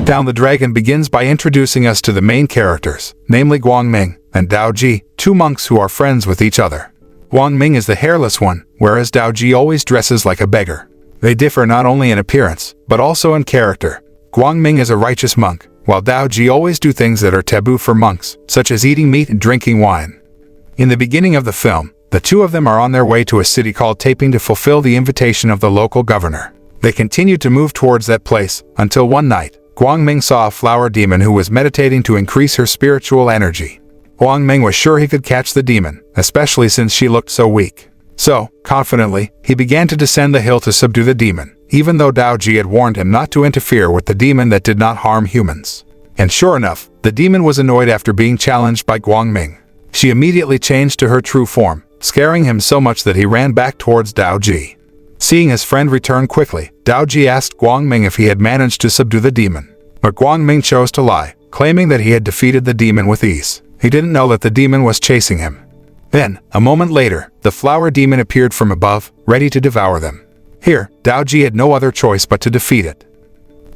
Down the Dragon begins by introducing us to the main characters, namely Guang Ming and Dao Ji, two monks who are friends with each other. Guang Ming is the hairless one, whereas Dao Ji always dresses like a beggar. They differ not only in appearance, but also in character. Guang Ming is a righteous monk, while Dao Ji always do things that are taboo for monks, such as eating meat and drinking wine. In the beginning of the film, the two of them are on their way to a city called Taiping to fulfill the invitation of the local governor. They continued to move towards that place, until one night, Guang Ming saw a flower demon who was meditating to increase her spiritual energy. Guang Ming was sure he could catch the demon, especially since she looked so weak. So, confidently, he began to descend the hill to subdue the demon, even though Dao Ji had warned him not to interfere with the demon that did not harm humans. And sure enough, the demon was annoyed after being challenged by Guang Ming. She immediately changed to her true form, scaring him so much that he ran back towards Dao Ji. Seeing his friend return quickly, Dao Ji asked Guang Ming if he had managed to subdue the demon. But Guang Ming chose to lie, claiming that he had defeated the demon with ease. He didn't know that the demon was chasing him. Then, a moment later, the flower demon appeared from above, ready to devour them. Here, Dao Ji had no other choice but to defeat it.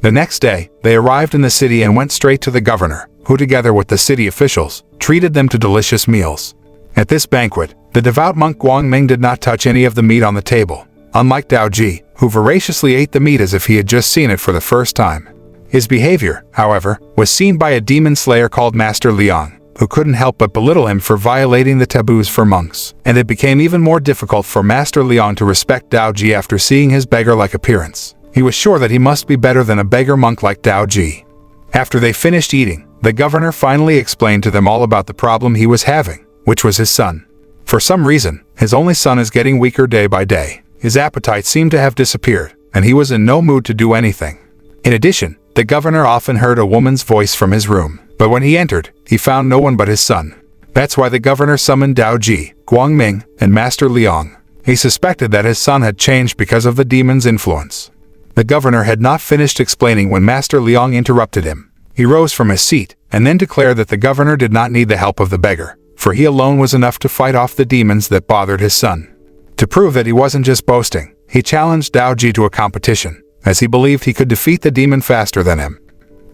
The next day, they arrived in the city and went straight to the governor, who together with the city officials, treated them to delicious meals. At this banquet, the devout monk Guang Ming did not touch any of the meat on the table, unlike Dao Ji, who voraciously ate the meat as if he had just seen it for the first time. His behavior, however, was seen by a demon slayer called Master Liang, who couldn't help but belittle him for violating the taboos for monks, and it became even more difficult for Master Liang to respect Dao Ji after seeing his beggar-like appearance. He was sure that he must be better than a beggar monk like Dao Ji. After they finished eating, the governor finally explained to them all about the problem he was having, which was his son. For some reason, his only son is getting weaker day by day. His appetite seemed to have disappeared, and he was in no mood to do anything. In addition, the governor often heard a woman's voice from his room, but when he entered, he found no one but his son. That's why the governor summoned Dao Ji, Guang Ming, and Master Liang. He suspected that his son had changed because of the demon's influence. The governor had not finished explaining when Master Liang interrupted him. He rose from his seat, and then declared that the governor did not need the help of the beggar, for he alone was enough to fight off the demons that bothered his son. To prove that he wasn't just boasting, he challenged Dao Ji to a competition, as he believed he could defeat the demon faster than him.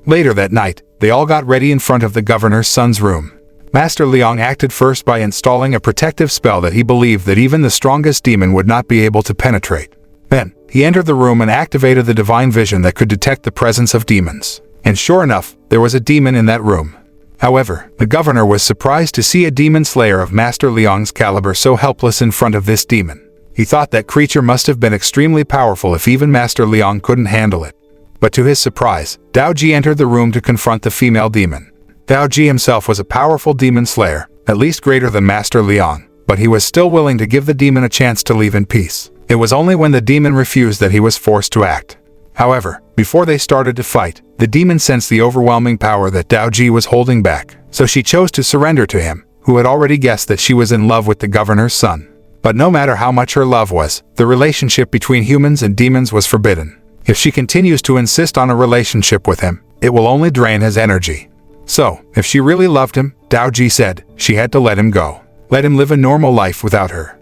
Later that night, they all got ready in front of the governor's son's room. Master Liang acted first by installing a protective spell that he believed that even the strongest demon would not be able to penetrate. Then, he entered the room and activated the divine vision that could detect the presence of demons. And sure enough, there was a demon in that room. However, the governor was surprised to see a demon slayer of Master Liang's caliber so helpless in front of this demon. He thought that creature must have been extremely powerful if even Master Liang couldn't handle it. But to his surprise, Dao Ji entered the room to confront the female demon. Dao Ji himself was a powerful demon slayer, at least greater than Master Liang, but he was still willing to give the demon a chance to leave in peace. It was only when the demon refused that he was forced to act. However, before they started to fight, the demon sensed the overwhelming power that Dao Ji was holding back, so she chose to surrender to him, who had already guessed that she was in love with the governor's son. But no matter how much her love was, the relationship between humans and demons was forbidden. If she continues to insist on a relationship with him, it will only drain his energy. So, if she really loved him, Dao Ji said, she had to let him go. Let him live a normal life without her.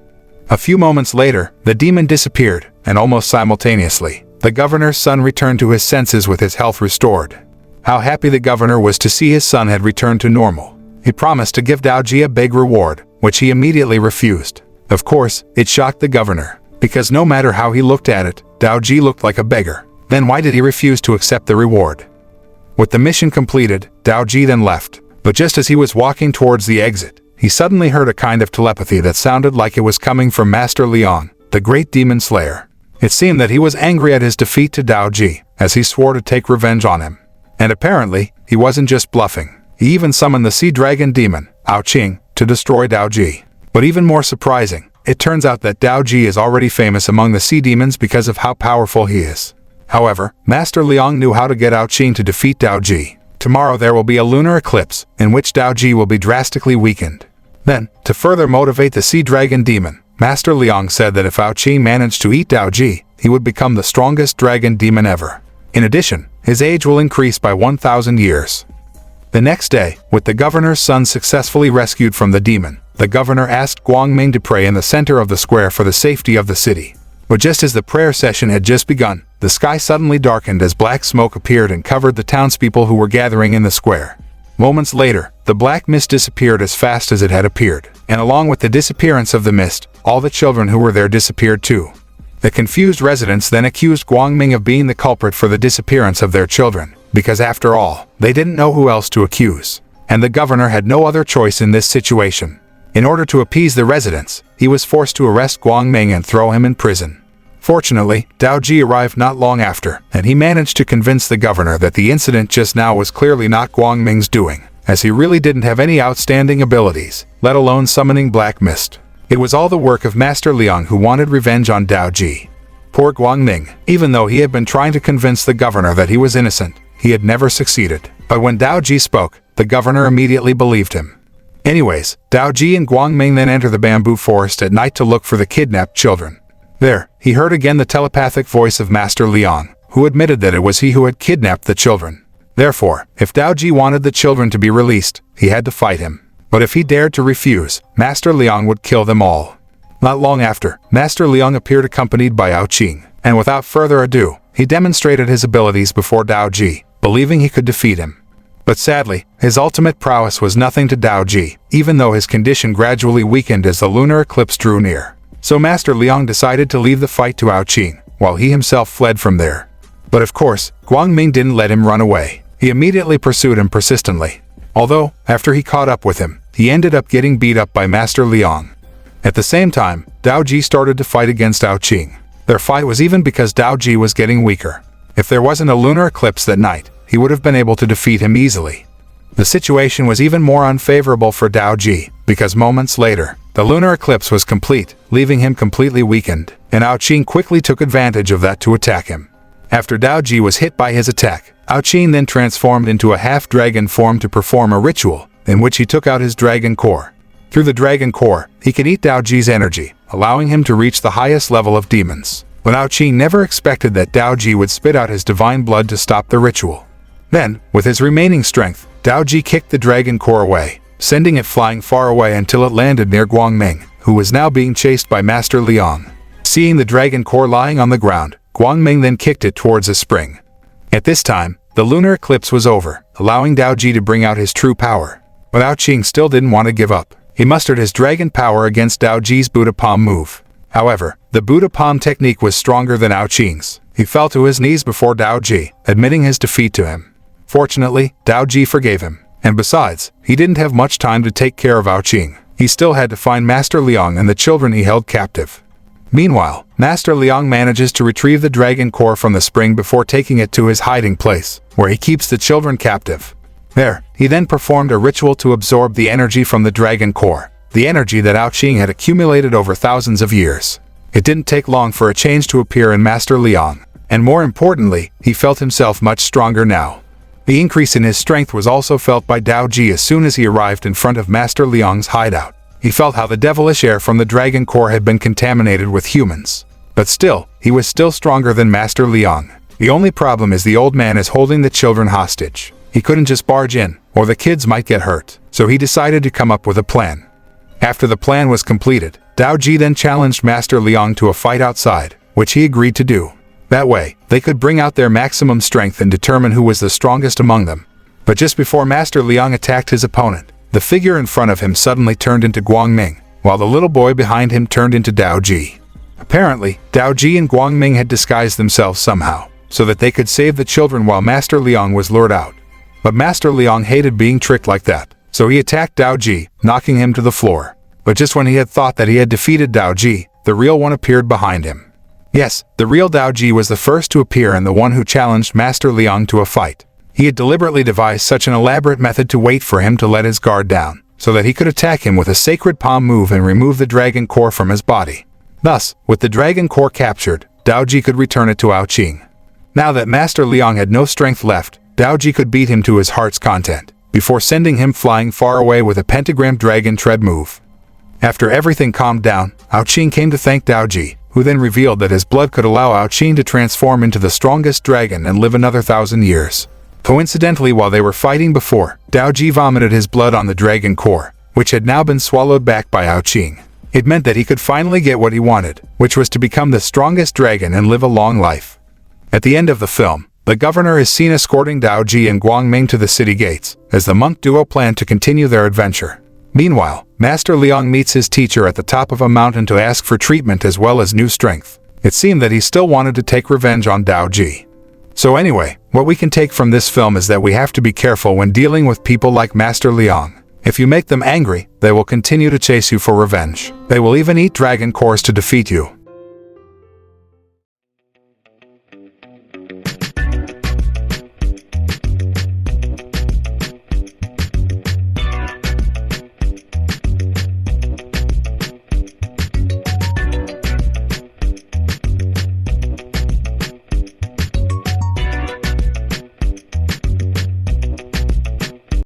A few moments later, the demon disappeared, and almost simultaneously, the governor's son returned to his senses with his health restored. How happy the governor was to see his son had returned to normal. He promised to give Dao Ji a big reward, which he immediately refused. Of course, it shocked the governor, because no matter how he looked at it, Dao Ji looked like a beggar. Then why did he refuse to accept the reward? With the mission completed, Dao Ji then left, but just as he was walking towards the exit, he suddenly heard a kind of telepathy that sounded like it was coming from Master Liang, the great demon slayer. It seemed that he was angry at his defeat to Dao Ji, as he swore to take revenge on him. And apparently, he wasn't just bluffing. He even summoned the sea dragon demon, Ao Qing, to destroy Dao Ji. But even more surprising, it turns out that Dao Ji is already famous among the sea demons because of how powerful he is. However, Master Liang knew how to get Ao Qing to defeat Dao Ji. Tomorrow there will be a lunar eclipse, in which Dao Ji will be drastically weakened. Then, to further motivate the sea dragon demon, Master Liang said that if Ao Qing managed to eat Dao Ji, he would become the strongest dragon demon ever. In addition, his age will increase by 1,000 years. The next day, with the governor's son successfully rescued from the demon, the governor asked Guang Ming to pray in the center of the square for the safety of the city. But just as the prayer session had just begun, the sky suddenly darkened as black smoke appeared and covered the townspeople who were gathering in the square. Moments later, the black mist disappeared as fast as it had appeared, and along with the disappearance of the mist, all the children who were there disappeared too. The confused residents then accused Guang Ming of being the culprit for the disappearance of their children, because after all, they didn't know who else to accuse, and the governor had no other choice in this situation. In order to appease the residents, he was forced to arrest Guang Ming and throw him in prison. Fortunately, Dao Ji arrived not long after, and he managed to convince the governor that the incident just now was clearly not Guang Ming's doing, as he really didn't have any outstanding abilities, let alone summoning black mist. It was all the work of Master Liang, who wanted revenge on Dao Ji. Poor Guang Ming, even though he had been trying to convince the governor that he was innocent, he had never succeeded. But when Dao Ji spoke, the governor immediately believed him. Anyways, Dao Ji and Guang Ming then enter the bamboo forest at night to look for the kidnapped children. There, he heard again the telepathic voice of Master Liang, who admitted that it was he who had kidnapped the children. Therefore, if Dao Ji wanted the children to be released, he had to fight him. But if he dared to refuse, Master Liang would kill them all. Not long after, Master Liang appeared accompanied by Ao Qing, and without further ado, he demonstrated his abilities before Dao Ji, believing he could defeat him. But sadly, his ultimate prowess was nothing to Dao Ji, even though his condition gradually weakened as the lunar eclipse drew near. So Master Liang decided to leave the fight to Ao Qing, while he himself fled from there. But of course, Guang Ming didn't let him run away. He immediately pursued him persistently. Although, after he caught up with him, he ended up getting beat up by Master Liang. At the same time, Dao Ji started to fight against Ao Qing. Their fight was even because Dao Ji was getting weaker. If there wasn't a lunar eclipse that night, he would have been able to defeat him easily. The situation was even more unfavorable for Dao Ji, because moments later, the lunar eclipse was complete, leaving him completely weakened, and Ao Qing quickly took advantage of that to attack him. After Dao Ji was hit by his attack, Ao Qing then transformed into a half-dragon form to perform a ritual, in which he took out his dragon core. Through the dragon core, he could eat Dao Ji's energy, allowing him to reach the highest level of demons. But Ao Qing never expected that Dao Ji would spit out his divine blood to stop the ritual. Then, with his remaining strength, Dao Ji kicked the dragon core away, sending it flying far away until it landed near Guang Ming, who was now being chased by Master Liang. Seeing the dragon core lying on the ground, Guang Ming then kicked it towards a spring. At this time, the lunar eclipse was over, allowing Dao Ji to bring out his true power. But Ao Qing still didn't want to give up. He mustered his dragon power against Dao Ji's Buddha Palm move. However, the Buddha Palm technique was stronger than Ao Qing's. He fell to his knees before Dao Ji, admitting his defeat to him. Fortunately, Dao Ji forgave him, and besides, he didn't have much time to take care of Ao Qing. He still had to find Master Liang and the children he held captive. Meanwhile, Master Liang manages to retrieve the dragon core from the spring before taking it to his hiding place, where he keeps the children captive. There, he then performed a ritual to absorb the energy from the dragon core, the energy that Ao Qing had accumulated over thousands of years. It didn't take long for a change to appear in Master Liang, and more importantly, he felt himself much stronger now. The increase in his strength was also felt by Dao Ji as soon as he arrived in front of Master Liang's hideout. He felt how the devilish air from the dragon core had been contaminated with humans. But still, he was still stronger than Master Liang. The only problem is the old man is holding the children hostage. He couldn't just barge in, or the kids might get hurt, so he decided to come up with a plan. After the plan was completed, Dao Ji then challenged Master Liang to a fight outside, which he agreed to do. That way, they could bring out their maximum strength and determine who was the strongest among them. But just before Master Liang attacked his opponent, the figure in front of him suddenly turned into Guang Ming, while the little boy behind him turned into Dao Ji. Apparently, Dao Ji and Guang Ming had disguised themselves somehow, so that they could save the children while Master Liang was lured out. But Master Liang hated being tricked like that, so he attacked Dao Ji, knocking him to the floor. But just when he had thought that he had defeated Dao Ji, the real one appeared behind him. Yes, the real Dao Ji was the first to appear and the one who challenged Master Liang to a fight. He had deliberately devised such an elaborate method to wait for him to let his guard down, so that he could attack him with a sacred palm move and remove the dragon core from his body. Thus, with the dragon core captured, Dao Ji could return it to Ao Qing. Now that Master Liang had no strength left, Dao Ji could beat him to his heart's content, before sending him flying far away with a pentagram dragon tread move. After everything calmed down, Ao Qing came to thank Dao Ji, who then revealed that his blood could allow Ao Qing to transform into the strongest dragon and live another 1,000 years. Coincidentally, while they were fighting before, Dao Ji vomited his blood on the dragon core, which had now been swallowed back by Ao Qing. It meant that he could finally get what he wanted, which was to become the strongest dragon and live a long life. At the end of the film, the governor is seen escorting Dao Ji and Guang Ming to the city gates, as the monk duo plan to continue their adventure. Meanwhile, Master Liang meets his teacher at the top of a mountain to ask for treatment as well as new strength. It seemed that he still wanted to take revenge on Dao Ji. So anyway, what we can take from this film is that we have to be careful when dealing with people like Master Liang. If you make them angry, they will continue to chase you for revenge. They will even eat dragon cores to defeat you.